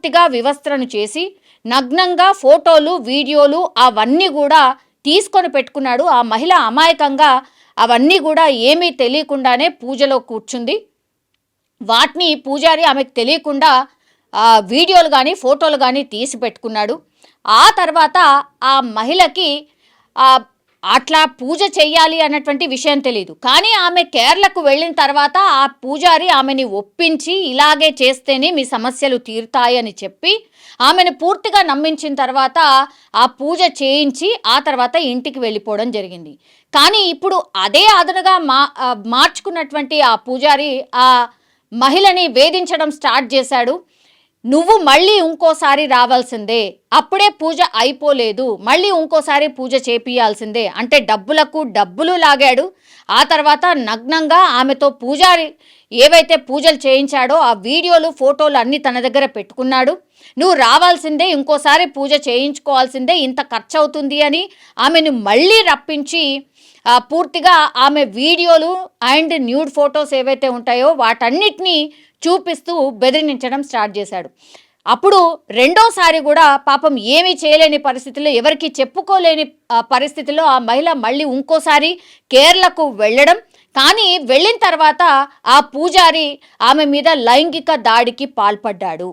పూర్తిగా వివస్త్రను చేసి నగ్నంగా ఫోటోలు, వీడియోలు అవన్నీ కూడా తీసుకొని పెట్టుకున్నాడు. ఆ మహిళ అమాయకంగా అవన్నీ కూడా ఏమీ తెలియకుండానే పూజలో కూర్చుంది. వాటిని పూజారి ఆమెకు తెలియకుండా వీడియోలు కానీ ఫోటోలు కానీ తీసి పెట్టుకున్నాడు. ఆ తర్వాత ఆ మహిళకి అట్లా పూజ చెయ్యాలి అన్నటువంటి విషయం తెలియదు. కానీ ఆమె కేరళకు వెళ్ళిన తర్వాత ఆ పూజారి ఆమెని ఒప్పించి ఇలాగే చేస్తేనే మీ సమస్యలు తీరుతాయని చెప్పి ఆమెను పూర్తిగా నమ్మించిన తర్వాత ఆ పూజ చేయించి ఆ తర్వాత ఇంటికి వెళ్ళిపోవడం జరిగింది. కానీ ఇప్పుడు అదే అదనుగా మార్చుకున్నటువంటి ఆ పూజారి ఆ మహిళని వేధించడం స్టార్ట్ చేశాడు. నువ్వు మళ్ళీ ఇంకోసారి రావాల్సిందే, అప్పుడే పూజ అయిపోలేదు, మళ్ళీ ఇంకోసారి పూజ చేపియాల్సిందే అంటే డబ్బులకు డబ్బులు లాగాడు. ఆ తర్వాత నగ్నంగా ఆమెతో పూజారి ఏవైతే పూజలు చేయించాడో ఆ వీడియోలు ఫోటోలు అన్నీ తన దగ్గర పెట్టుకున్నాడు. నువ్వు రావాల్సిందే, ఇంకోసారి పూజ చేయించుకోవాల్సిందే, ఇంత ఖర్చు అవుతుంది అని ఆమెను మళ్ళీ రప్పించి పూర్తిగా ఆమె వీడియోలు అండ్ న్యూడ్ ఫొటోస్ ఏవైతే ఉంటాయో వాటన్నిటినీ చూపిస్తూ బెదిరించడం స్టార్ట్ చేశాడు. అప్పుడు రెండోసారి కూడా పాపం ఏమీ చేయలేని పరిస్థితుల్లో, ఎవరికి చెప్పుకోలేని పరిస్థితుల్లో ఆ మహిళ మళ్ళీ ఇంకోసారి కేరళకు వెళ్ళడం. కానీ వెళ్ళిన తర్వాత ఆ పూజారి ఆమె మీద లైంగిక దాడికి పాల్పడ్డాడు.